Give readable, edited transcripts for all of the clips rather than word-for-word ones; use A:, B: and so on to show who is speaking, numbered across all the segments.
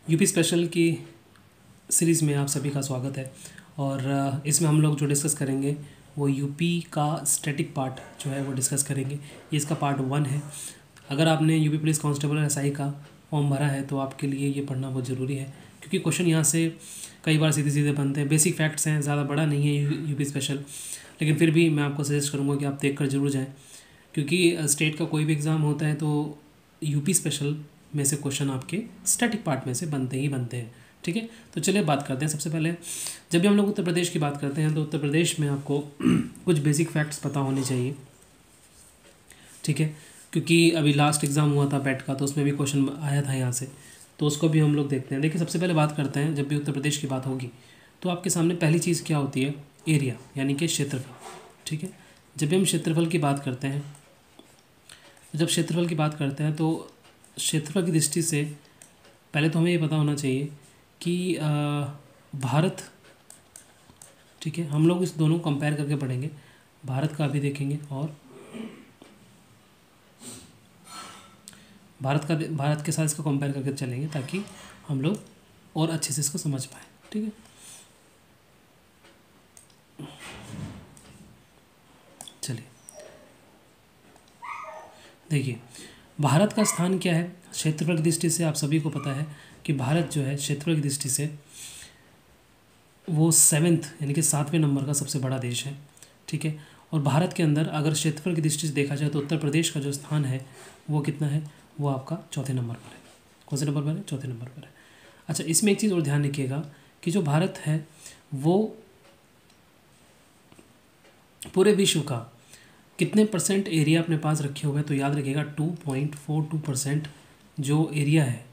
A: UP special की series में आप सभी का स्वागत है। और इसमें हम लोग जो डिस्कस करेंगे वो यूपी का स्टैटिक पार्ट जो है वो डिस्कस करेंगे। ये इसका पार्ट 1 है। अगर आपने यूपी पुलिस कांस्टेबल एसआई का फॉर्म भरा है तो आपके लिए ये पढ़ना बहुत ज़रूरी है, क्योंकि क्वेश्चन यहाँ से कई बार सीधे सीधे बनते हैं। बेसिक फैक्ट्स हैं, ज़्यादा बड़ा नहीं है यूपी स्पेशल, लेकिन फिर भी मैं आपको सजेस्ट करूँगा कि आप देख कर जरूर जाएँ, क्योंकि स्टेट का कोई भी एग्ज़ाम होता है तो यूपी स्पेशल में से क्वेश्चन आपके स्टैटिक पार्ट में से बनते ही बनते हैं। ठीक है, तो चलिए बात करते हैं। सबसे पहले जब भी हम लोग उत्तर प्रदेश की बात करते हैं तो उत्तर प्रदेश में आपको कुछ बेसिक फैक्ट्स पता होने चाहिए। ठीक है, क्योंकि अभी लास्ट एग्ज़ाम हुआ था बैट का, तो उसमें भी क्वेश्चन आया था यहाँ से, तो उसको भी हम लोग देखते हैं। देखिए, सबसे पहले बात करते हैं, जब भी उत्तर प्रदेश की बात होगी तो आपके सामने पहली चीज़ क्या होती है? एरिया, यानी कि क्षेत्रफल। ठीक है, जब भी हम क्षेत्रफल की बात करते हैं, जब क्षेत्रफल की बात करते हैं तो क्षेत्रफल की दृष्टि से पहले तो हमें ये पता होना चाहिए कि भारत, ठीक है, हम लोग इस दोनों को कंपेयर करके पढ़ेंगे। भारत का भी देखेंगे और भारत के साथ इसको कंपेयर करके चलेंगे, ताकि हम लोग और अच्छे से इसको समझ पाए। ठीक है, चलिए देखिए, भारत का स्थान क्या है क्षेत्रफल की दृष्टि से। आप सभी को पता है कि भारत जो है क्षेत्रफल की दृष्टि से वो 7th यानी कि 7वें नंबर का सबसे बड़ा देश है। ठीक है, और भारत के अंदर अगर क्षेत्रफल की दृष्टि से देखा जाए तो उत्तर प्रदेश का जो स्थान है वो कितना है? वो आपका चौथे नंबर पर है। कौन से नंबर पर है? चौथे नंबर पर है। अच्छा, इसमें एक चीज़ और ध्यान रखिएगा कि जो भारत है वो पूरे विश्व का कितने परसेंट एरिया अपने पास रखे हुए हैं? तो याद रखिएगा 2.42% जो एरिया है,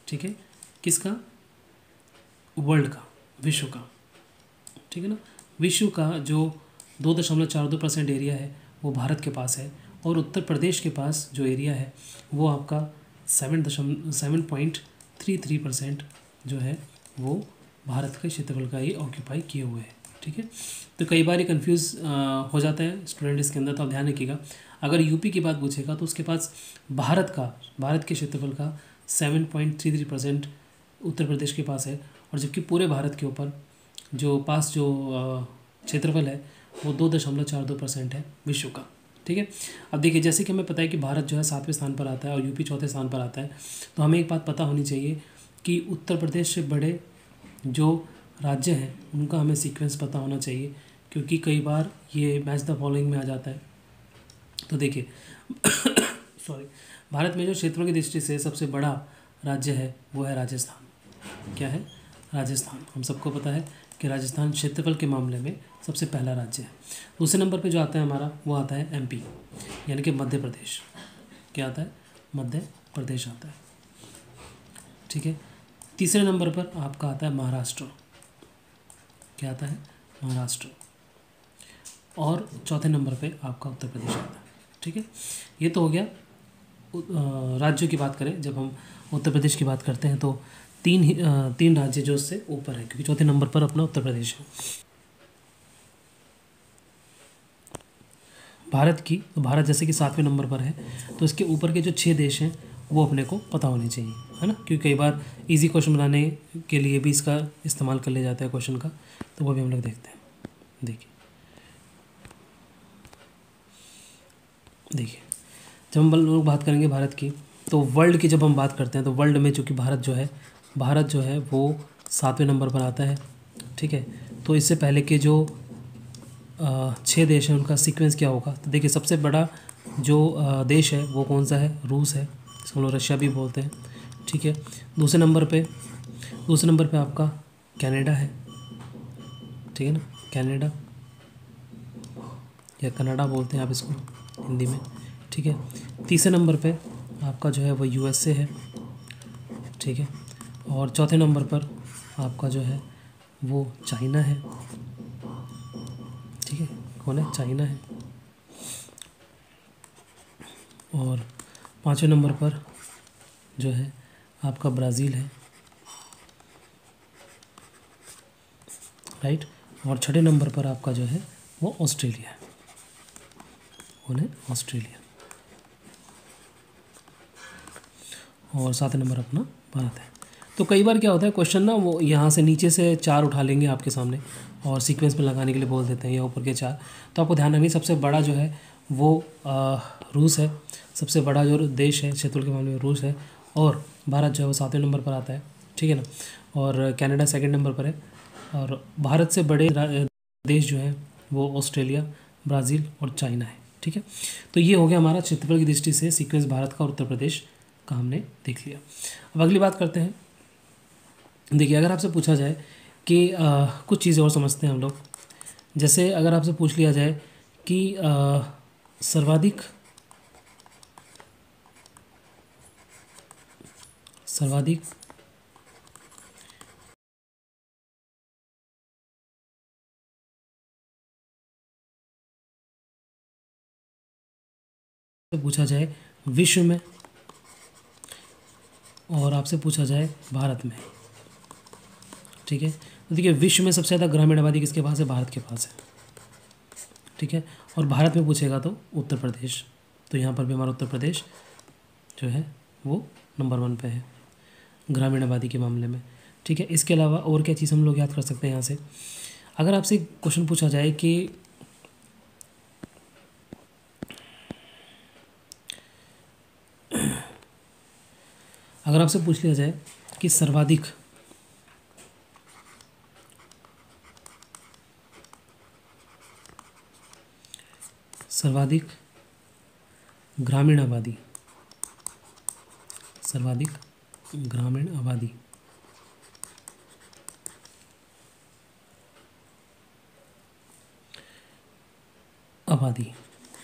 A: ठीक है, किसका? वर्ल्ड का, विश्व का। ठीक है ना, विश्व का जो 2.42% एरिया है वो भारत के पास है, और उत्तर प्रदेश के पास जो एरिया है वो आपका 7.33% जो है वो भारत के क्षेत्रफल का ही ऑक्यूपाई किए हुए है। ठीक है, तो कई बार ये कन्फ्यूज़ हो जाता है स्टूडेंट इसके अंदर, तो आप ध्यान रखिएगा। अगर यूपी की बात पूछेगा तो उसके पास भारत के क्षेत्रफल का 7.33% उत्तर प्रदेश के पास है, और जबकि पूरे भारत के ऊपर जो क्षेत्रफल है वो 2.42% है विश्व का। ठीक है, अब देखिए, जैसे कि हमें पता है कि भारत जो है 7वें स्थान पर आता है और यूपी चौथे स्थान पर आता है, तो हमें एक बात पता होनी चाहिए कि उत्तर प्रदेश से बड़े जो राज्य हैं उनका हमें सीक्वेंस पता होना चाहिए, क्योंकि कई बार ये मैच द फॉलोइंग में आ जाता है। तो देखिए सॉरी, भारत में जो क्षेत्रों की दृष्टि से सबसे बड़ा राज्य है वो है राजस्थान। क्या है? राजस्थान। हम सबको पता है कि राजस्थान क्षेत्रफल के मामले में सबसे पहला राज्य है। दूसरे नंबर पे जो आता है हमारा वो आता है एमपी, यानी कि मध्य प्रदेश। क्या आता है? मध्य प्रदेश आता है। ठीक है, तीसरे नंबर पर आपका आता है महाराष्ट्र। क्या आता है? महाराष्ट्र। और चौथे नंबर पे आपका उत्तर प्रदेश आता है। ठीक है, ये तो हो गया राज्यों की बात करें। जब हम उत्तर प्रदेश की बात करते हैं तो तीन राज्य जो उससे ऊपर है, क्योंकि चौथे नंबर पर अपना उत्तर प्रदेश है। भारत जैसे कि 7वें नंबर पर है, तो इसके ऊपर के जो 6 देश हैं वो अपने को पता होने चाहिए, है ना, क्योंकि कई बार इजी क्वेश्चन बनाने के लिए भी इसका इस्तेमाल कर लिया जाता है क्वेश्चन का, तो वो भी हम लोग देखते हैं। देखिए, जब हम लोग बात करेंगे भारत की, तो वर्ल्ड की जब हम बात करते हैं तो वर्ल्ड में चूँकि भारत जो है वो 7वें नंबर पर आता है। ठीक है, तो इससे पहले के जो 6 देश हैं उनका सीक्वेंस क्या होगा? तो देखिए, सबसे बड़ा जो देश है वो कौन सा है? रूस है, इसको हम लोग रशिया भी बोलते हैं। ठीक है, दूसरे नंबर पे आपका कनाडा है। ठीक है ना, कनाडा या कनाडा बोलते हैं आप इसको हिंदी में। ठीक है, तीसरे नंबर पे आपका जो है वो यूएसए है। ठीक है, और चौथे नंबर पर आपका जो है वो चाइना है। ठीक है, कौन है? चाइना है। और 5वें नंबर पर जो है आपका ब्राज़ील है, राइट। और 6ठे नंबर पर आपका जो है वो ऑस्ट्रेलिया है। कौन है? ऑस्ट्रेलिया। और 7 नंबर अपना भारत है। तो कई बार क्या होता है क्वेश्चन ना, वो यहाँ से नीचे से 4 उठा लेंगे आपके सामने और सीक्वेंस में लगाने के लिए बोल देते हैं, या ऊपर के 4। तो आपको ध्यान रखनी, सबसे बड़ा जो है वो रूस है। सबसे बड़ा जो देश है क्षेत्रफल के मामले में रूस है, और भारत जो है वो 7वें नंबर पर आता है, ठीक है ना। और कनाडा 2nd नंबर पर है। और भारत से बड़े देश जो हैं वो ऑस्ट्रेलिया, ब्राज़ील और चाइना है, ठीक है। तो ये हो गया हमारा क्षेत्रफल की दृष्टि से सीक्वेंस भारत का और उत्तर प्रदेश का हमने देख लिया। अब अगली बात करते हैं। देखिए, अगर आपसे पूछा जाए कि कुछ चीज़ें और समझते हैं हम लोग। जैसे अगर आपसे पूछ लिया जाए कि सर्वाधिक पूछा जाए विश्व में, और आपसे पूछा जाए भारत में, ठीक है। तो देखिए, विश्व में सबसे ज़्यादा ग्रामीण आबादी किसके पास है? भारत के पास है, ठीक है। और भारत में पूछेगा तो उत्तर प्रदेश। तो यहाँ पर भी हमारा उत्तर प्रदेश जो है वो नंबर 1 पे है ग्रामीण आबादी के मामले में, ठीक है। इसके अलावा और क्या चीज़ हम लोग याद कर सकते हैं यहाँ से? अगर आपसे क्वेश्चन पूछा जाए कि अगर आपसे पूछ लिया जाए कि सर्वाधिक ग्रामीण आबादी,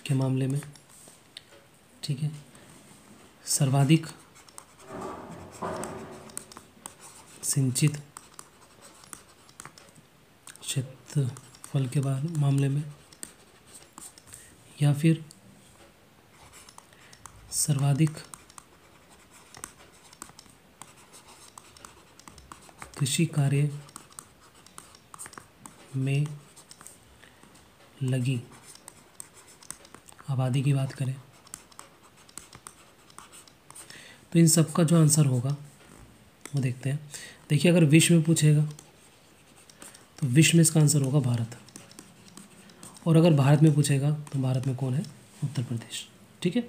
A: के मामले में, ठीक है, सर्वाधिक सिंचित क्षेत्रफल के मामले में, या फिर सर्वाधिक कृषि कार्य में लगी आबादी की बात करें, तो इन सब का जो आंसर होगा वो देखते हैं। देखिए, अगर विश्व में पूछेगा तो विश्व में इसका आंसर होगा भारत, और अगर भारत में पूछेगा तो भारत में कौन है? उत्तर प्रदेश, ठीक है।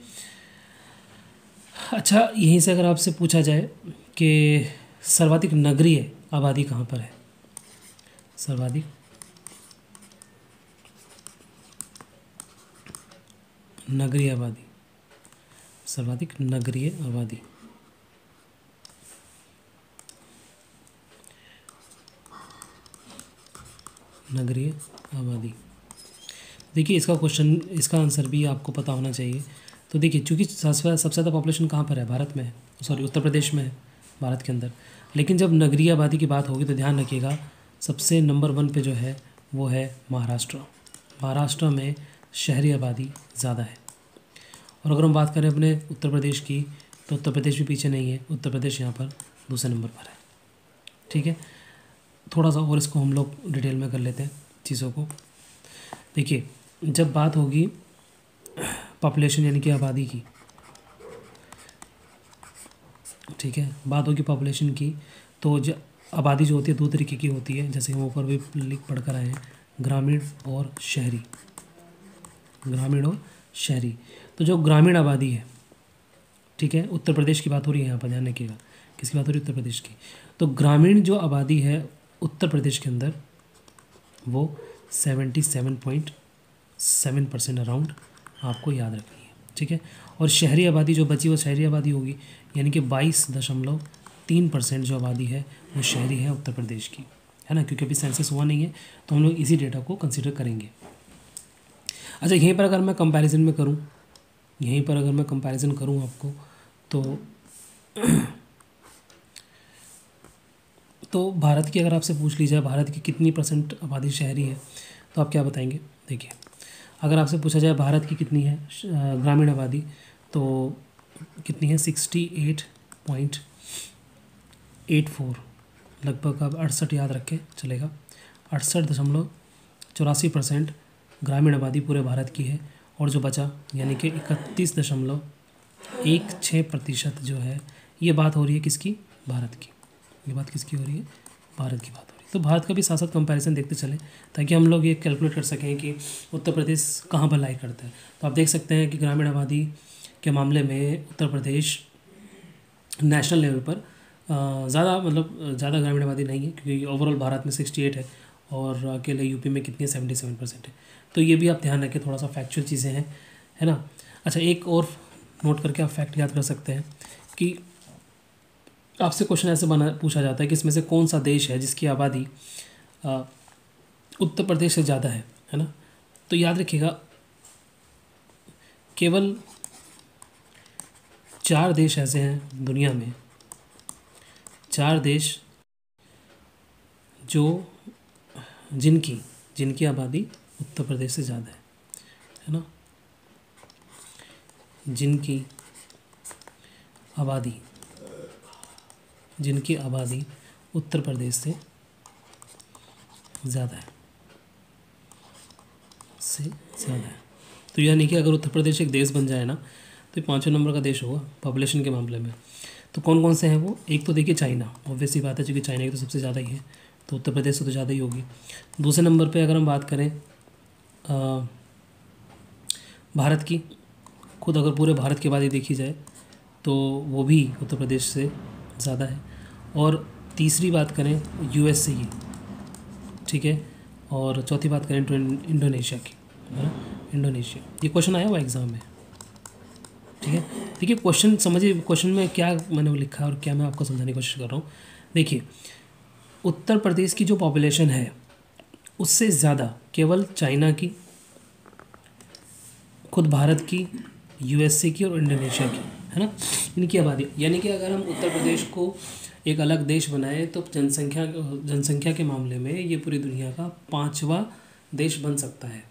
A: अच्छा, यहीं से अगर आपसे पूछा जाए कि सर्वाधिक नगरीय आबादी कहाँ पर है? सर्वाधिक नगरीय आबादी, देखिए, इसका क्वेश्चन, इसका आंसर भी आपको पता होना चाहिए। तो देखिए, चूँकि सबसे ज़्यादा पॉपुलेशन कहाँ पर है? भारत में है, सॉरी उत्तर प्रदेश में है, भारत के अंदर। लेकिन जब नगरीय आबादी की बात होगी तो ध्यान रखिएगा, सबसे नंबर 1 पे जो है वो है महाराष्ट्र। महाराष्ट्र में शहरी आबादी ज़्यादा है। और अगर हम बात करें अपने उत्तर प्रदेश की, तो उत्तर प्रदेश भी पीछे नहीं है, उत्तर प्रदेश यहाँ पर दूसरे नंबर पर है, ठीक है। थोड़ा सा और इसको हम लोग डिटेल में कर लेते हैं चीज़ों को। देखिए, जब बात होगी पॉपुलेशन यानी कि आबादी की, ठीक है, बात होगी पॉपुलेशन की, तो आबादी जो होती है 2 तरीके की होती है, जैसे हम ऊपर भी लिख पढ़ कर आए हैं, ग्रामीण और शहरी। तो जो ग्रामीण आबादी है, ठीक है, उत्तर प्रदेश की बात हो रही है यहाँ पर, ध्यान रखिएगा, किसकी बात हो रही है? उत्तर प्रदेश की। तो ग्रामीण जो आबादी है उत्तर प्रदेश के अंदर वो 77.7% अराउंड आपको याद रखनी है, ठीक है। और शहरी आबादी जो बची वो शहरी आबादी होगी, यानी कि 22.3% जो आबादी है वो शहरी है उत्तर प्रदेश की, है ना, क्योंकि अभी सेंसस हुआ नहीं है तो हम लोग इसी डेटा को कंसिडर करेंगे। अच्छा, यहीं पर अगर मैं कंपैरिजन करूँ आपको, तो भारत की अगर आपसे पूछ ली जाए भारत की कितनी % आबादी शहरी है, तो आप क्या बताएंगे? देखिए, अगर आपसे पूछा जाए भारत की कितनी है ग्रामीण आबादी, तो कितनी है? 68.84, लगभग आप 68 याद रखें चलेगा, 68.84% ग्रामीण आबादी पूरे भारत की है। और जो बचा यानी कि 31.16% जो है, ये बात हो रही है किसकी? भारत की, ये बात किसकी हो रही है? भारत की बात हो रही है। तो भारत का भी साथ साथ कंपैरिजन देखते चले ताकि हम लोग ये कैलकुलेट कर सकें कि उत्तर प्रदेश कहाँ पर लाई करता है। तो आप देख सकते हैं कि ग्रामीण आबादी के मामले में उत्तर प्रदेश नेशनल लेवल पर ज़्यादा मतलब ज़्यादा ग्रामीण आबादी नहीं है, क्योंकि ओवरऑल भारत में 68 है और अकेले यूपी में कितनी है? 77% है। तो ये भी आप ध्यान रखें, थोड़ा सा फैक्चुअल चीज़ें हैं, है ना। अच्छा, एक और नोट करके आप फैक्ट याद कर सकते हैं कि आपसे क्वेश्चन ऐसे पूछा जाता है कि इसमें से कौन सा देश है जिसकी आबादी उत्तर प्रदेश से ज़्यादा है ना। तो याद रखिएगा, केवल 4 देश ऐसे हैं दुनिया में, 4 देश जो जिनकी आबादी उत्तर प्रदेश से ज़्यादा है ना। जिनकी आबादी उत्तर प्रदेश से ज़्यादा है तो यानी कि अगर उत्तर प्रदेश एक देश बन जाए ना, तो ये 5वें नंबर का देश होगा पॉपुलेशन के मामले में। तो कौन कौन से हैं वो? एक तो देखिए चाइना, ऑब्वियसली बात है, क्योंकि चाइना की तो सबसे ज़्यादा ही है, तो उत्तर प्रदेश से तो ज़्यादा ही होगी। दूसरे नंबर पे अगर हम बात करें भारत की, खुद अगर पूरे भारत की आबादी देखी जाए तो वो भी उत्तर प्रदेश से ज़्यादा है। और तीसरी बात करें यूएसए की, ठीक है, और चौथी बात करें इंडोनेशिया की, है ना, इंडोनेशिया। ये क्वेश्चन आया हुआ एग्ज़ाम में, ठीक है। देखिए क्वेश्चन समझिए, क्वेश्चन में क्या मैंने लिखा है और क्या मैं आपको समझाने की कोशिश कर रहा हूँ। देखिए, उत्तर प्रदेश की जो पॉपुलेशन है उससे ज़्यादा केवल चाइना की, खुद भारत की, यूएसए की और इंडोनेशिया की, है ना, इनकी आबादी। यानी कि अगर हम उत्तर प्रदेश को एक अलग देश बनाए तो जनसंख्या के मामले में ये पूरी दुनिया का 5वां देश बन सकता है,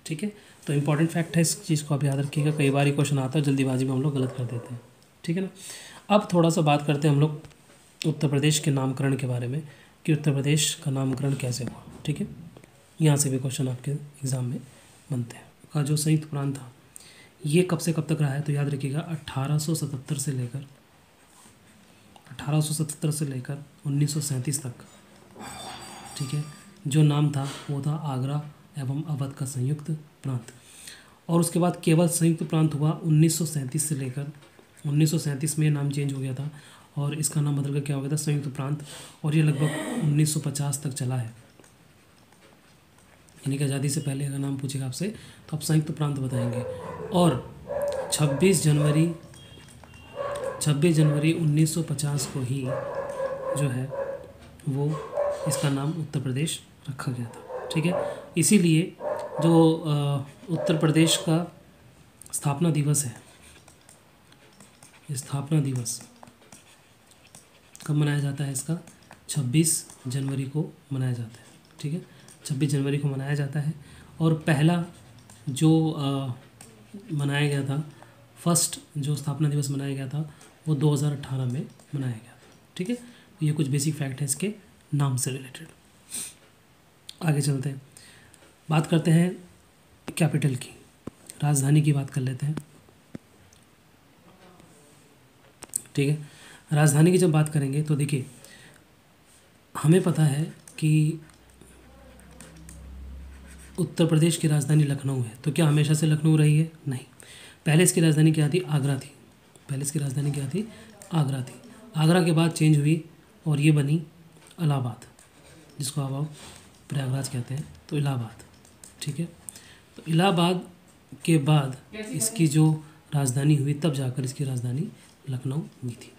A: ठीक है। तो इम्पॉर्टेंट फैक्ट है, इस चीज़ को आप याद रखिएगा, कई बार ये क्वेश्चन आता है, जल्दीबाजी में हम लोग गलत कर देते हैं, ठीक है ना। अब थोड़ा सा बात करते हैं हम लोग उत्तर प्रदेश के नामकरण के बारे में, कि उत्तर प्रदेश का नामकरण कैसे हुआ, ठीक है। यहाँ से भी क्वेश्चन आपके एग्ज़ाम में बनते हैं। का जो संयुक्त प्रांत था ये कब से कब तक रहा है? तो याद रखिएगा 1877 से लेकर 1937 तक, ठीक है। जो नाम था वो था आगरा एवं अवध का संयुक्त प्रांत। और उसके बाद केवल संयुक्त प्रांत हुआ 1937 से लेकर 1937 में नाम चेंज हो गया था और इसका नाम बदल कर क्या हो गया था? संयुक्त प्रांत। और ये लगभग 1950 तक चला है, यानी कि आज़ादी से पहले अगर नाम पूछेगा आपसे तो आप संयुक्त प्रांत बताएंगे। और 26 जनवरी 1950 को ही जो है वो इसका नाम उत्तर प्रदेश रखा गया था, ठीक है। इसीलिए जो उत्तर प्रदेश का स्थापना दिवस है, स्थापना दिवस कब मनाया जाता है? इसका 26 जनवरी को मनाया जाता है, ठीक है, 26 जनवरी को मनाया जाता है। और पहला जो मनाया गया था, फर्स्ट जो स्थापना दिवस मनाया गया था वो 2018 में मनाया गया था, ठीक है। तो ये कुछ बेसिक फैक्ट है इसके नाम से रिलेटेड। आगे चलते हैं, बात करते हैं कैपिटल की, राजधानी की बात कर लेते हैं, ठीक है। राजधानी की जब बात करेंगे तो देखिए, हमें पता है कि उत्तर प्रदेश की राजधानी लखनऊ है, तो क्या हमेशा से लखनऊ रही है? नहीं, पहले इसकी राजधानी क्या थी? आगरा थी। पहले इसकी राजधानी क्या थी? आगरा थी। आगरा के बाद चेंज हुई और ये बनी इलाहाबाद, जिसको अब प्रयागराज कहते हैं, तो इलाहाबाद, ठीक है। तो इलाहाबाद के बाद इसकी जो राजधानी हुई तब जाकर इसकी राजधानी लखनऊ हुई थी,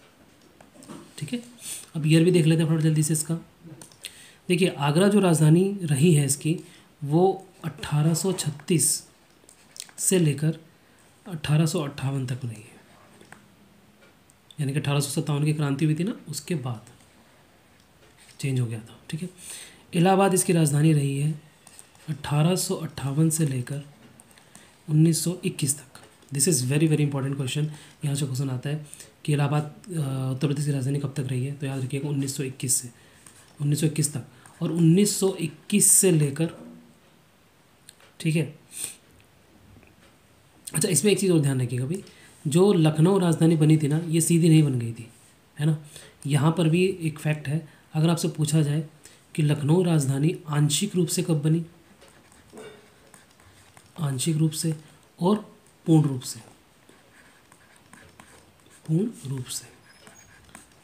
A: ठीक है। अब ईयर भी देख लेते हैं फटाफट जल्दी से इसका। देखिए, आगरा जो राजधानी रही है इसकी वो 1836 से लेकर 1858 तक रही है, यानी कि 1857 की क्रांति हुई थी ना, उसके बाद चेंज हो गया था, ठीक है। इलाहाबाद इसकी राजधानी रही है 1858 से लेकर 1921 तक। This is very very important question, यहाँ से क्वेश्चन आता है कि इलाहाबाद उत्तर प्रदेश की राजधानी कब तक रही है? तो याद रखिएगा 1921 तक। और 1921 से लेकर, ठीक है। अच्छा, इसमें एक चीज़ और ध्यान रखिएगा भाई, जो लखनऊ राजधानी बनी थी ना, ये सीधी नहीं बन गई थी, है ना, यहाँ पर भी एक फैक्ट है, अगर आपसे पूछा जाए कि लखनऊ राजधानी आंशिक रूप से कब बनी, आंशिक रूप से और पूर्ण रूप से, पूर्ण रूप से,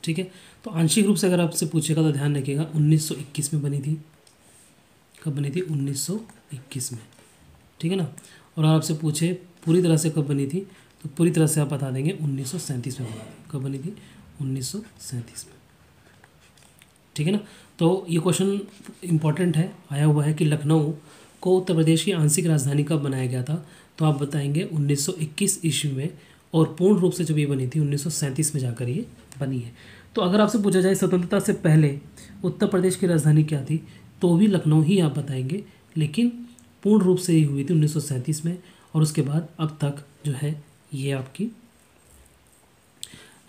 A: ठीक है। तो आंशिक रूप से अगर आपसे पूछेगा तो ध्यान रखिएगा 1921 में बनी थी। कब बनी थी? 1921 में, ठीक है ना। और आपसे पूछे पूरी तरह से कब बनी थी, तो पूरी तरह से आप बता देंगे 1937 में बनी थी। कब बनी थी? 1937 में, ठीक है ना। तो ये क्वेश्चन इंपॉर्टेंट है, आया हुआ है कि लखनऊ को उत्तर प्रदेश की आंशिक राजधानी कब बनाया गया था, तो आप बताएंगे 1921 ईस्वी में, और पूर्ण रूप से जब ये बनी थी 1937 में जाकर ये बनी है। तो अगर आपसे पूछा जाए स्वतंत्रता से पहले उत्तर प्रदेश की राजधानी क्या थी, तो भी लखनऊ ही आप बताएंगे, लेकिन पूर्ण रूप से ही हुई थी 1937 में, और उसके बाद अब तक जो है ये आपकी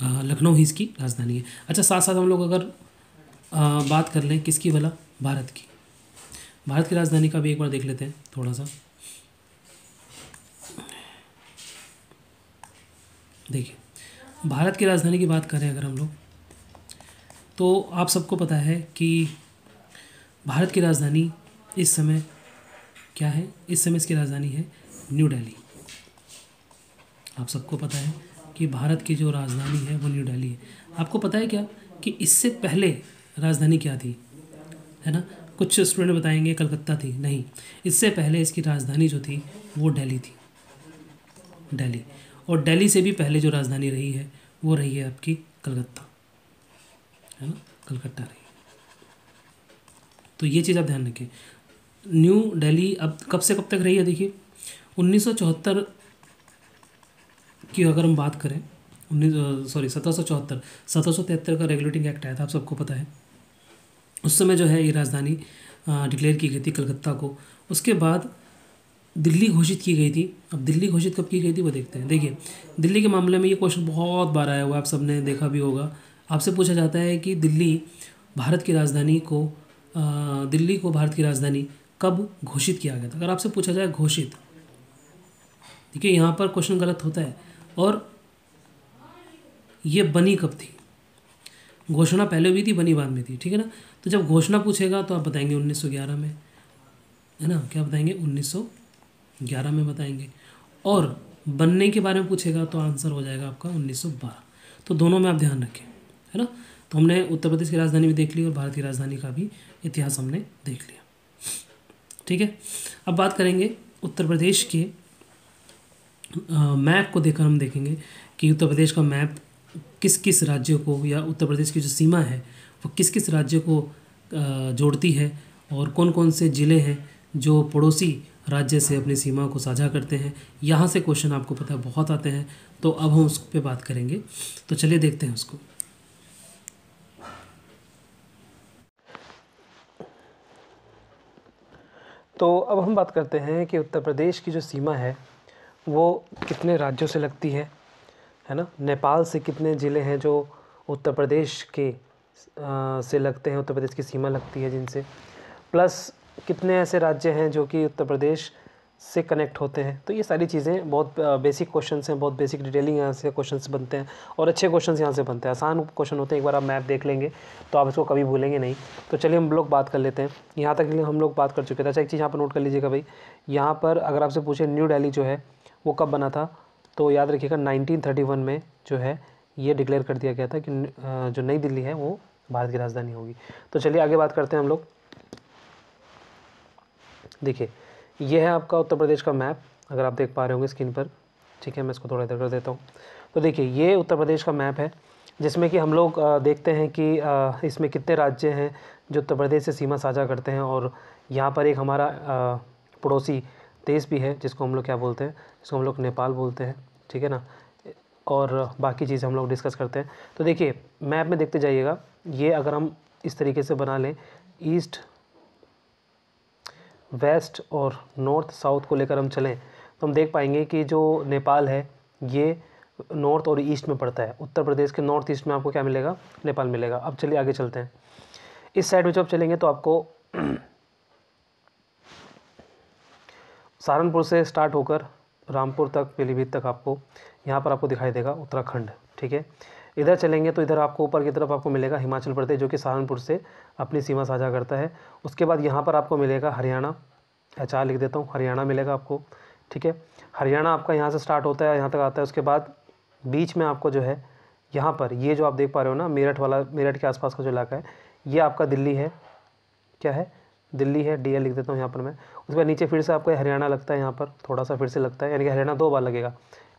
A: लखनऊ ही इसकी राजधानी है। अच्छा, साथ साथ हम लोग अगर बात कर लें किसकी भला, भारत की, भारत की राजधानी का भी एक बार देख लेते हैं थोड़ा सा। देखिए, भारत की राजधानी की बात करें अगर हम लोग, तो आप सबको पता है कि भारत की राजधानी इस समय क्या है, इस समय इसकी राजधानी है न्यू दिल्ली। आप सबको पता है कि भारत की जो राजधानी है वो न्यू दिल्ली है। आपको पता है क्या कि इससे पहले राजधानी क्या थी, है ना। कुछ स्टूडेंट बताएंगे कलकत्ता थी, नहीं, इससे पहले इसकी राजधानी जो थी वो दिल्ली थी, दिल्ली। और दिल्ली से भी पहले जो राजधानी रही है वो रही है आपकी कलकत्ता, है ना, कलकत्ता रही। तो ये चीज़ आप ध्यान रखें। न्यू दिल्ली अब कब से कब तक रही है, देखिए 1974 की अगर हम बात करें, 1773 का रेगुलेटिंग एक्ट आया था, आप सबको पता है। उस समय जो है ये राजधानी डिक्लेयर की गई थी कलकत्ता को। उसके बाद दिल्ली घोषित की गई थी। अब दिल्ली घोषित कब की गई थी वो देखते हैं। देखिए, दिल्ली के मामले में ये क्वेश्चन बहुत बार आया हुआ है, आप सबने देखा भी होगा। आपसे पूछा जाता है कि भारत की राजधानी को दिल्ली को भारत की राजधानी कब घोषित किया गया था। अगर आपसे पूछा जाए घोषित, देखिए यहाँ पर क्वेश्चन गलत होता है, और ये बनी कब थी। घोषणा पहले हुई थी, बनी बाद में थी, ठीक है ना। तो जब घोषणा पूछेगा तो आप बताएंगे 1911 में, है ना, क्या बताएंगे 1911 में बताएंगे। और बनने के बारे में पूछेगा तो आंसर हो जाएगा आपका 1912। तो दोनों में आप ध्यान रखें, है ना। तो हमने उत्तर प्रदेश की राजधानी भी देख ली और भारत की राजधानी का भी इतिहास हमने देख लिया, ठीक है। अब बात करेंगे उत्तर प्रदेश के मैप को देखकर हम देखेंगे कि उत्तर प्रदेश का मैप किस किस राज्यों को, या उत्तर प्रदेश की जो सीमा है वो किस किस राज्यों को जोड़ती है, और कौन कौन से ज़िले हैं जो पड़ोसी राज्य से अपनी सीमा को साझा करते हैं। यहाँ से क्वेश्चन आपको पता है बहुत आते हैं, तो अब हम उस पर बात करेंगे। तो चलिए देखते हैं उसको। तो अब हम बात करते हैं कि उत्तर प्रदेश की जो सीमा है वो कितने राज्यों से लगती है ना। नेपाल से कितने ज़िले हैं जो उत्तर प्रदेश के से लगते हैं, उत्तर प्रदेश की सीमा लगती है जिनसे, प्लस कितने ऐसे राज्य हैं जो कि उत्तर प्रदेश से कनेक्ट होते हैं। तो ये सारी चीज़ें बहुत बेसिक क्वेश्चंस हैं, बहुत बेसिक डिटेलिंग यहाँ से क्वेश्चंस बनते हैं, और अच्छे क्वेश्चंस यहाँ से बनते हैं, आसान क्वेश्चन होते हैं। एक बार आप मैप देख लेंगे तो आप इसको कभी भूलेंगे नहीं। तो चलिए हम लोग बात कर लेते हैं। यहाँ तक हम लोग बात कर चुके थे। अच्छा, एक चीज़ यहाँ पर नोट कर लीजिएगा भाई, यहाँ पर अगर आपसे पूछे न्यू दिल्ली जो है वो कब बना था, तो याद रखिएगा 1931 में जो है ये डिक्लेयर कर दिया गया था कि जो नई दिल्ली है वो भारत की राजधानी होगी। तो चलिए आगे बात करते हैं हम लोग। देखिए, ये है आपका उत्तर प्रदेश का मैप, अगर आप देख पा रहे होंगे स्क्रीन पर, ठीक है। मैं इसको थोड़ा इधर कर देता हूँ। तो देखिए, ये उत्तर प्रदेश का मैप है, जिसमें कि हम लोग देखते हैं कि इसमें कितने राज्य हैं जो उत्तर प्रदेश से सीमा साझा करते हैं, और यहाँ पर एक हमारा पड़ोसी देश भी है जिसको हम लोग क्या बोलते हैं, जिसको हम लोग नेपाल बोलते हैं, ठीक है ना। और बाकी चीज़ें हम लोग डिस्कस करते हैं। तो देखिए, मैप में देखते जाइएगा, ये अगर हम इस तरीके से बना लें, ईस्ट वेस्ट और नॉर्थ साउथ को लेकर हम चलें, तो हम देख पाएंगे कि जो नेपाल है ये नॉर्थ और ईस्ट में पड़ता है। उत्तर प्रदेश के नॉर्थ ईस्ट में आपको क्या मिलेगा, नेपाल मिलेगा। अब चलिए आगे चलते हैं। इस साइड में जब चलेंगे तो आपको सहारनपुर से स्टार्ट होकर रामपुर तक, पीलीभीत तक, आपको यहाँ पर आपको दिखाई देगा उत्तराखंड, ठीक है।
B: इधर चलेंगे तो इधर आपको ऊपर की तरफ आपको मिलेगा हिमाचल प्रदेश, जो कि सहारनपुर से अपनी सीमा साझा करता है। उसके बाद यहाँ पर आपको मिलेगा हरियाणा, HR लिख देता हूँ, हरियाणा मिलेगा आपको, ठीक है। हरियाणा आपका यहाँ से स्टार्ट होता है, यहाँ तक आता है। उसके बाद बीच में आपको जो है यहाँ पर ये जो आप देख पा रहे हो ना, मेरठ वाला, मेरठ के आसपास का जो इलाका है, ये आपका दिल्ली है। क्या है? दिल्ली है, DL लिख देता हूँ यहाँ पर मैं। उसके बाद नीचे फिर से आपको हरियाणा लगता है, यहाँ पर थोड़ा सा फिर से लगता है, यानी कि हरियाणा 2 बार लगेगा,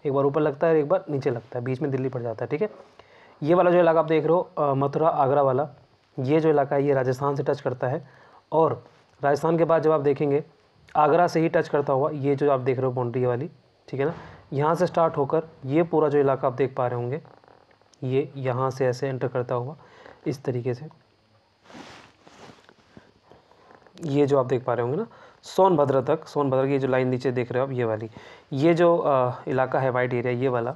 B: एक बार ऊपर लगता है और एक बार नीचे लगता है, बीच में दिल्ली पड़ जाता है, ठीक है। ये वाला जो इलाका आप देख रहे हो मथुरा आगरा वाला, ये जो इलाका है ये राजस्थान से टच करता है। और राजस्थान के बाद जब आप देखेंगे आगरा से ही टच करता हुआ ये जो आप देख रहे हो बाउंड्री वाली, ठीक है ना, यहाँ से स्टार्ट होकर ये पूरा जो इलाका आप देख पा रहे होंगे, ये यहाँ से ऐसे एंटर करता हुआ इस तरीके से, ये जो आप देख पा रहे होंगे ना, सोनभद्र तक, सोनभद्र की जो लाइन नीचे देख रहे हो आप, ये वाली, ये जो इलाका है वाइट एरिया, ये वाला,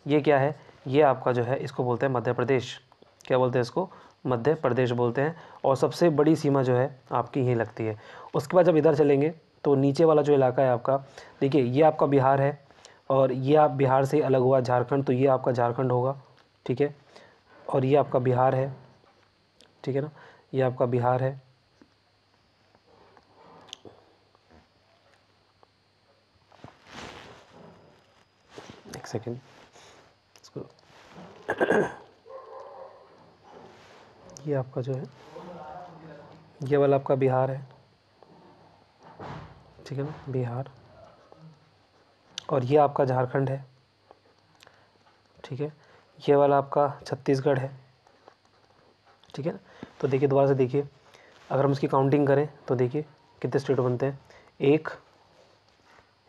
B: ये क्या है? ये आपका जो है इसको बोलते हैं मध्य प्रदेश। क्या बोलते हैं इसको? मध्य प्रदेश बोलते हैं। और सबसे बड़ी सीमा जो है आपकी यहीं लगती है। उसके बाद जब इधर चलेंगे तो नीचे वाला जो इलाका है आपका, देखिए ये आपका बिहार है, और ये आप बिहार से अलग हुआ झारखंड, तो ये आपका झारखंड होगा, ठीक है। और ये आपका बिहार है, ठीक है ना, ये आपका बिहार है। एक सेकेंड, इसको ये आपका जो है ये वाला आपका बिहार है, ठीक है ना, बिहार। और ये आपका झारखंड है, ठीक है। ये वाला आपका छत्तीसगढ़ है, ठीक है ना। तो देखिए दोबारा से देखिए, अगर हम इसकी काउंटिंग करें तो देखिए कितने स्टेट बनते हैं। 1,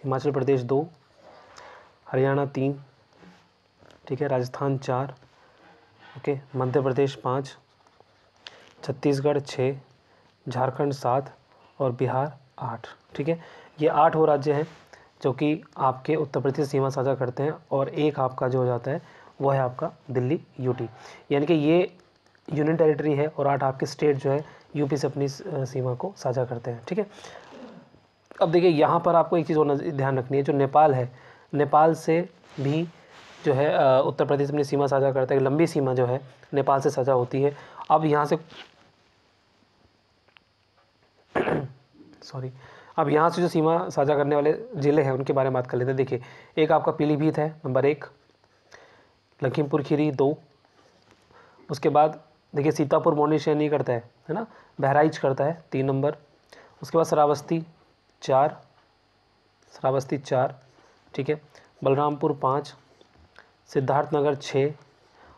B: हिमाचल प्रदेश 2, हरियाणा 3, ठीक है, राजस्थान 4, ओके, मध्य प्रदेश 5, छत्तीसगढ़ 6, झारखंड 7 और बिहार 8, ठीक है। ये 8 वो राज्य हैं जो कि आपके उत्तर प्रदेश से सीमा साझा करते हैं, और एक आपका जो हो जाता है वो है आपका दिल्ली UT, यानी कि ये यूनियन टेरिटरी है, और 8 आपके स्टेट जो है UP से अपनी सीमा को साझा करते हैं, ठीक है। अब देखिए यहाँ पर आपको एक चीज़ और ध्यान रखनी है, जो नेपाल है, नेपाल से भी जो है उत्तर प्रदेश अपनी सीमा साझा करता है, लंबी सीमा जो है नेपाल से साझा होती है। अब यहाँ से सॉरी, अब यहाँ से जो सीमा साझा करने वाले ज़िले हैं उनके बारे में बात कर लेते हैं। देखिए, एक आपका पीलीभीत है नंबर 1, लखीमपुर खीरी 2, उसके बाद देखिए सीतापुर मौनी शेयर नहीं करता है ना, बहराइच करता है 3 नंबर। उसके बाद श्रावस्ती 4, श्रावस्ती 4, ठीक है, बलरामपुर 5, सिद्धार्थनगर 6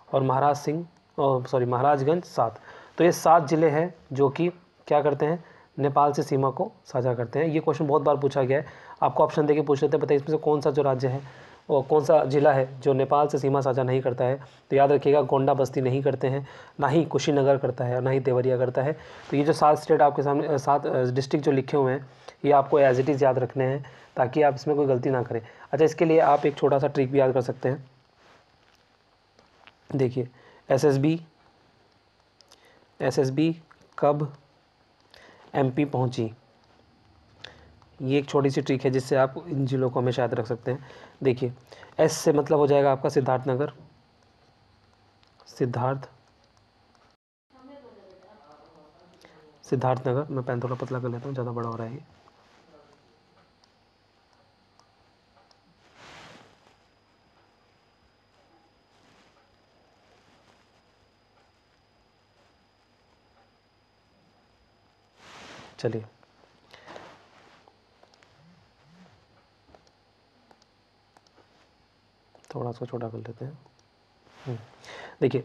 B: और महाराजगंज 7। तो ये 7 ज़िले हैं जो कि क्या करते हैं, नेपाल से सीमा को साझा करते हैं। ये क्वेश्चन बहुत बार पूछा गया है, आपको ऑप्शन देके पूछ लेते हैं, बताइए इसमें से कौन सा जो राज्य है और कौन सा ज़िला है जो नेपाल से सीमा साझा नहीं करता है। तो याद रखिएगा, गोंडा बस्ती नहीं करते हैं, ना ही कुशीनगर करता है, ना ही देवरिया करता है। तो ये जो 7 स्टेट आपके सामने, 7 डिस्ट्रिक्ट जो लिखे हुए हैं, ये आपको एज इट इज़ याद रखने हैं ताकि आप इसमें कोई गलती ना करें। अच्छा, इसके लिए आप एक छोटा सा ट्रिक भी याद कर सकते हैं। देखिए, एसएसबी कब MP पहुंची, ये एक छोटी सी ट्रिक है जिससे आप इन जिलों को हमेशा याद रख सकते हैं। देखिए, S से मतलब हो जाएगा आपका सिद्धार्थनगर, सिद्धार्थनगर। मैं पेन थोड़ा पतला कर लेता हूँ, ज़्यादा बड़ा हो रहा है ये। चलिए, थोड़ा सा छोटा कर लेते हैं। देखिए,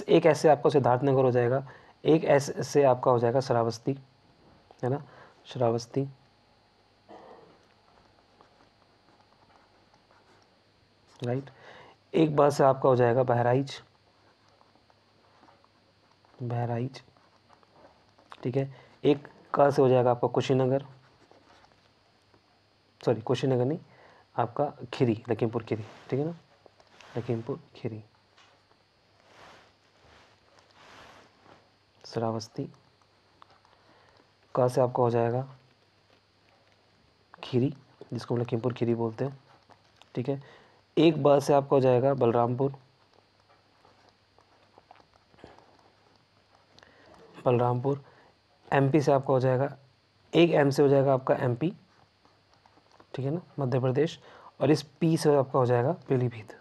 B: एक S से आपका सिद्धार्थनगर हो जाएगा, एक S से आपका हो जाएगा श्रावस्ती, है ना, श्रावस्ती। राइट, एक बार से आपका हो जाएगा बहराइच, ठीक है। एक का से हो जाएगा आपका कुशीनगर, सॉरी कुशीनगर नहीं, आपका खीरी, लखीमपुर खीरी, ठीक है ना, लखीमपुर खीरी। श्रावस्ती, का से आपका हो जाएगा खीरी, जिसको हम लखीमपुर खीरी बोलते हैं, ठीक है। एक बार से आपका हो जाएगा बलरामपुर, बलरामपुर, एमपी से आपका हो जाएगा, एक एम से हो जाएगा आपका एमपी, ठीक है ना, मध्य प्रदेश, और इस पी से आपका हो जाएगा पीलीभीत,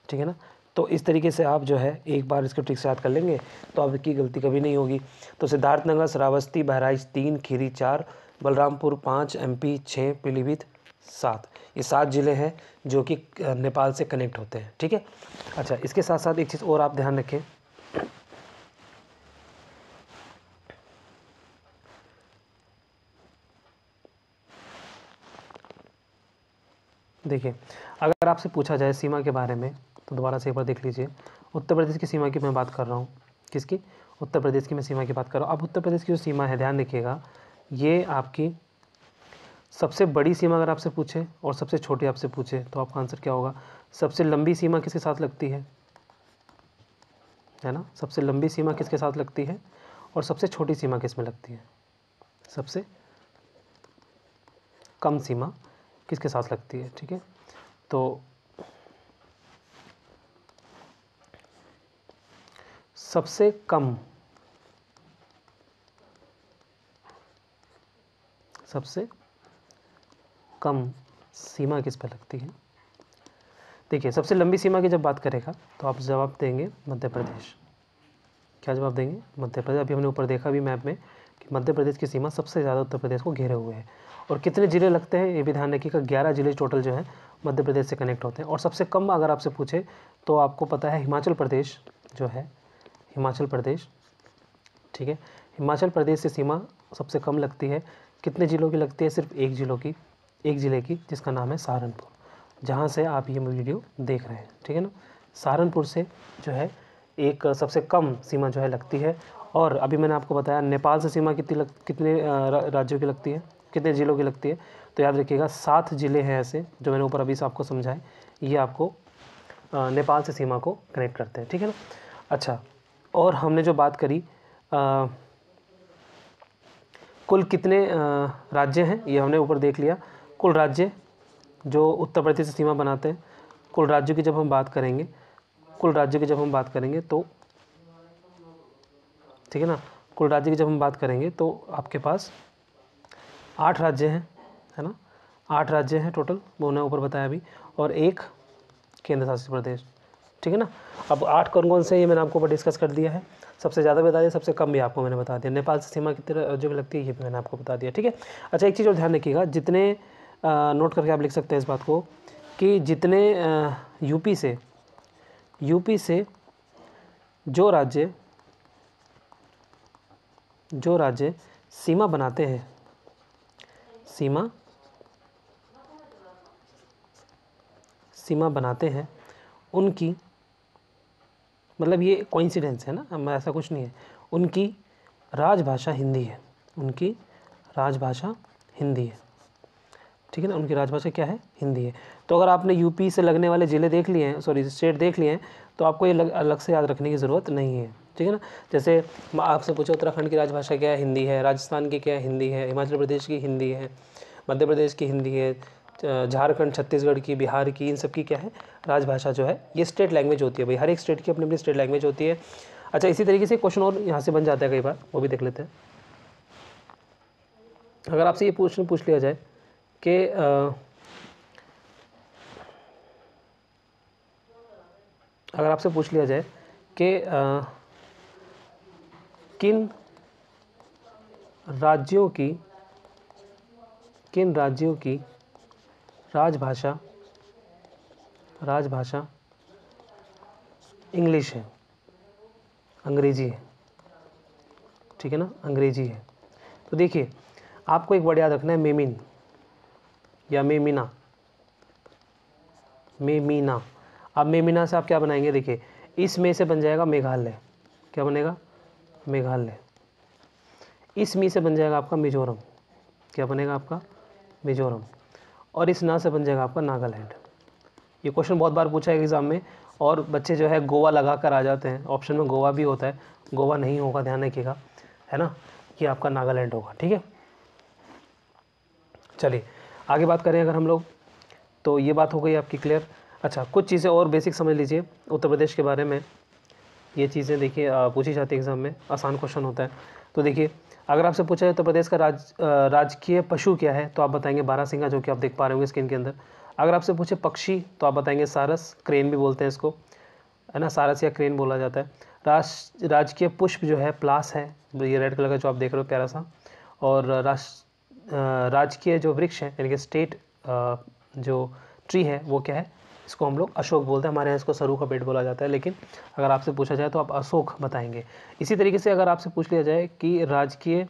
B: ठीक है ना। तो इस तरीके से आप जो है एक बार इसको ट्रिक से याद कर लेंगे तो आपकी गलती कभी नहीं होगी। तो सिद्धार्थनगर, श्रावस्ती, बहराइच 3, खीरी 4, बलरामपुर 5, एमपी 6, पीलीभीत 7, ये 7 ज़िले हैं जो कि नेपाल से कनेक्ट होते हैं, ठीक है। अच्छा, इसके साथ साथ एक चीज़ और आप ध्यान रखें, देखिए अगर आपसे पूछा जाए सीमा के बारे में तो दोबारा से एक बार देख लीजिए। उत्तर प्रदेश की सीमा की मैं बात कर रहा हूँ, किसकी? उत्तर प्रदेश की मैं सीमा की बात कर रहा हूँ। अब उत्तर प्रदेश की जो सीमा है, ध्यान रखिएगा, ये आपकी सबसे बड़ी सीमा अगर आपसे पूछे और सबसे छोटी आपसे पूछे तो आपका आंसर क्या होगा? सबसे लंबी सीमा किसके साथ लगती है ना? सबसे लंबी सीमा किसके साथ लगती है और सबसे छोटी सीमा किस में लगती है? सबसे कम सीमा किसके साथ लगती है, ठीक है। तो सबसे कम सीमा किस पर लगती है? देखिए सबसे लंबी सीमा की जब बात करेगा तो आप जवाब देंगे मध्य प्रदेश। क्या जवाब देंगे? मध्य प्रदेश। अभी हमने ऊपर देखा भी मैप में कि मध्य प्रदेश की सीमा सबसे ज़्यादा उत्तर प्रदेश को घेरे हुए है। और कितने ज़िले लगते हैं ये भी ध्यान रखिएगा, 11 ज़िले टोटल जो है मध्य प्रदेश से कनेक्ट होते हैं। और सबसे कम अगर आपसे पूछे तो आपको पता है हिमाचल प्रदेश जो है, हिमाचल प्रदेश, ठीक है, हिमाचल प्रदेश से सीमा सबसे कम लगती है। कितने ज़िलों की लगती है? सिर्फ एक ज़िले की, जिसका नाम है सहारनपुर, जहाँ से आप ये वीडियो देख रहे हैं, ठीक है ना। सहारनपुर से जो है एक सबसे कम सीमा जो है लगती है। और अभी मैंने आपको बताया नेपाल से सीमा कितने राज्यों की लगती है, कितने ज़िलों की लगती है? तो याद रखिएगा 7 ज़िले हैं ऐसे जो मैंने ऊपर अभी से आपको समझाए, ये आपको नेपाल से सीमा को कनेक्ट करते हैं, ठीक है ना। अच्छा, और हमने जो बात करी कुल कितने राज्य हैं ये हमने ऊपर देख लिया। कुल राज्य जो उत्तर प्रदेश से सीमा बनाते हैं, कुल राज्यों की जब हम बात करेंगे तो ठीक है ना, कुल राज्य की जब हम बात करेंगे तो आपके पास 8 राज्य हैं, है ना, 8 राज्य हैं टोटल, वो मैंने ऊपर बताया अभी, और एक केंद्र शासित प्रदेश, ठीक है ना। अब 8 कौन कौन से ये मैंने आपको ऊपर डिस्कस कर दिया है। सबसे ज़्यादा बता दिया, सबसे कम भी आपको मैंने बता दिया। नेपाल से सीमा कितने राज्यों में लगती है ये भी मैंने आपको बता दिया, ठीक है। अच्छा, एक चीज़ और ध्यान रखिएगा, जितने नोट करके आप लिख सकते हैं इस बात को कि जितने यूपी से जो राज्य सीमा बनाते हैं, सीमा बनाते हैं, उनकी, मतलब ये कोइंसिडेंस है ना, ऐसा कुछ नहीं है, उनकी राजभाषा हिंदी है, ठीक है ना, उनकी राजभाषा क्या है? हिंदी है। तो अगर आपने यूपी से लगने वाले ज़िले देख लिए हैं, स्टेट देख लिए हैं, तो आपको ये अलग से याद रखने की ज़रूरत नहीं है, ठीक है ना। जैसे आपसे पूछो उत्तराखंड की राजभाषा क्या है? हिंदी है। राजस्थान की क्या है? हिंदी है। हिमाचल प्रदेश की हिंदी है। मध्य प्रदेश की हिंदी है। झारखंड, छत्तीसगढ़ की, बिहार की, इन सब की क्या है? राजभाषा जो है ये स्टेट लैंग्वेज होती है भाई, हर एक स्टेट की अपनी अपनी स्टेट लैंग्वेज होती है। अच्छा, इसी तरीके से क्वेश्चन और यहाँ से बन जाता है कई बार, वो भी देख लेते हैं। अगर आपसे ये क्वेश्चन पूछ लिया जाए कि अगर आपसे पूछ लिया जाए कि किन राज्यों की राजभाषा इंग्लिश है, अंग्रेजी है, ठीक है ना, अंग्रेजी है। तो देखिए आपको एक वर्ड याद रखना है, मेमिन या मेमिना। अब मेमिना से आप क्या बनाएंगे? देखिए इस में से बन जाएगा मेघालय, क्या बनेगा? मेघालय। इस मी से बन जाएगा आपका मिजोरम, क्या बनेगा आपका? मिजोरम। और इस ना से बन जाएगा आपका नागालैंड। ये क्वेश्चन बहुत बार पूछा है एग्जाम में, और बच्चे जो है गोवा लगा कर आ जाते हैं, ऑप्शन में गोवा भी होता है, गोवा नहीं होगा, ध्यान रखिएगा, है ना, ये आपका नागालैंड होगा, ठीक है। चलिए आगे बात करें अगर हम लोग, तो ये बात हो गई आपकी क्लियर। अच्छा, कुछ चीज़ें और बेसिक समझ लीजिए उत्तर प्रदेश के बारे में। ये चीज़ें देखिए पूछी जाती है एग्ज़ाम में, आसान क्वेश्चन होता है। तो देखिए अगर आपसे पूछा जाए उत्तर प्रदेश का राजकीय पशु क्या है, तो आप बताएंगे बारहसिंगा, जो कि आप देख पा रहे होंगे स्क्रीन के अंदर। अगर आपसे पूछे पक्षी, तो आप बताएंगे सारस, क्रेन भी बोलते हैं इसको, है ना, सारस या क्रेन बोला जाता है। राजकीय पुष्प जो है प्लास है, ये रेड कलर का जो आप देख रहे हो प्यारा सा। और राजकीय जो वृक्ष है यानी कि स्टेट जो ट्री है वो क्या है, इसको हम लोग अशोक बोलते हैं, हमारे यहाँ इसको सरू का पेड़ बोला जाता है, लेकिन अगर आपसे पूछा जाए तो आप अशोक बताएंगे। इसी तरीके से अगर आपसे पूछ लिया जाए कि राजकीय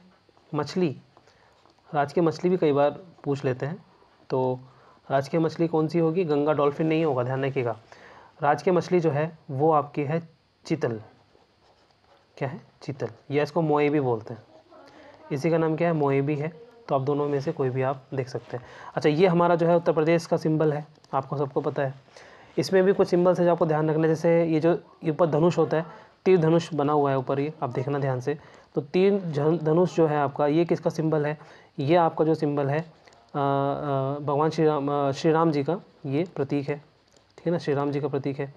B: मछली भी कई बार पूछ लेते हैं, तो राजकीय मछली कौन सी होगी, गंगा डॉल्फिन नहीं होगा, ध्यान रखिएगा। राजकीय मछली जो है वो आपकी है चीतल, क्या है, चीतल, या इसको मोए भी बोलते हैं, इसी का नाम क्या है, मोए भी है। तो आप दोनों में से कोई भी आप देख सकते हैं। अच्छा, ये हमारा जो है उत्तर प्रदेश का सिंबल है, आपको सबको पता है। इसमें भी कुछ सिंबल्स है जो आपको ध्यान रखना है, जैसे ये जो ऊपर धनुष होता है, तीर धनुष बना हुआ है ऊपर, ये आप देखना ध्यान से। तो तीर धनुष जो है आपका, ये किसका सिंबल है, ये आपका जो सिंबल है भगवान श्री राम जी का ये प्रतीक है, ठीक है ना, श्री राम जी का प्रतीक है,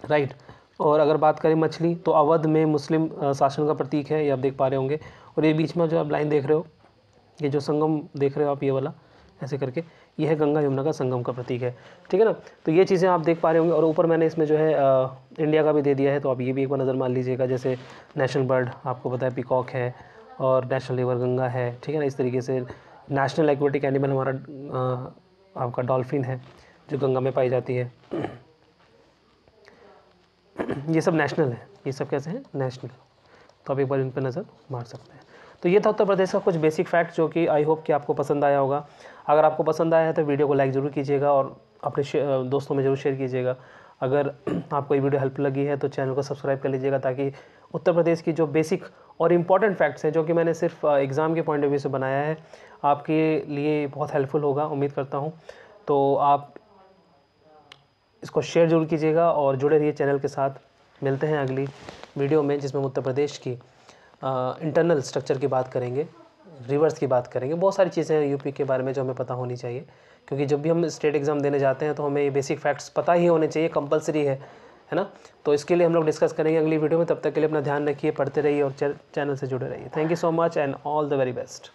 B: राइट। और अगर बात करें मछली, तो अवध में मुस्लिम शासन का प्रतीक है, ये आप देख पा रहे होंगे। और ये बीच में जो आप लाइन देख रहे हो, ये जो संगम देख रहे हो आप, ये वाला ऐसे करके, ये है गंगा यमुना का संगम का प्रतीक है, ठीक है ना। तो ये चीज़ें आप देख पा रहे होंगे। और ऊपर मैंने इसमें जो है इंडिया का भी दे दिया है, तो आप ये भी एक बार नज़र मार लीजिएगा। जैसे नेशनल बर्ड आपको पता है पिकॉक है, और नेशनल रिवर गंगा है, ठीक है ना। इस तरीके से नेशनल एक्वेटिक एनिमल हमारा आपका डॉल्फिन है, जो गंगा में पाई जाती है। ये सब नेशनल है, ये सब कैसे हैं, नेशनल। तो आप एक बार इन पर नज़र मार सकते हैं। तो ये था उत्तर प्रदेश का कुछ बेसिक फैक्ट, जो कि आई होप कि आपको पसंद आया होगा। अगर आपको पसंद आया है तो वीडियो को लाइक ज़रूर कीजिएगा, और अपने दोस्तों में ज़रूर शेयर कीजिएगा। अगर आपको ये वीडियो हेल्प लगी है तो चैनल को सब्सक्राइब कर लीजिएगा, ताकि उत्तर प्रदेश की जो बेसिक और इम्पॉर्टेंट फैक्ट्स हैं, जो कि मैंने सिर्फ एग्ज़ाम के पॉइंट ऑफ व्यू से बनाया है, आपके लिए बहुत हेल्पफुल होगा, उम्मीद करता हूँ। तो आप इसको शेयर जरूर कीजिएगा और जुड़े रहिए चैनल के साथ। मिलते हैं अगली वीडियो में, जिसमें उत्तर प्रदेश की इंटरनल स्ट्रक्चर की बात करेंगे, रिवर्स की बात करेंगे, बहुत सारी चीज़ें हैं यूपी के बारे में जो हमें पता होनी चाहिए, क्योंकि जब भी हम स्टेट एग्ज़ाम देने जाते हैं तो हमें ये बेसिक फैक्ट्स पता ही होने चाहिए, कंपलसरी है ना। तो इसके लिए हम लोग डिस्कस करेंगे अगली वीडियो में। तब तक के लिए अपना ध्यान रखिए, पढ़ते रहिए और चैनल से जुड़े रहिए। Thank you so much and all the very best.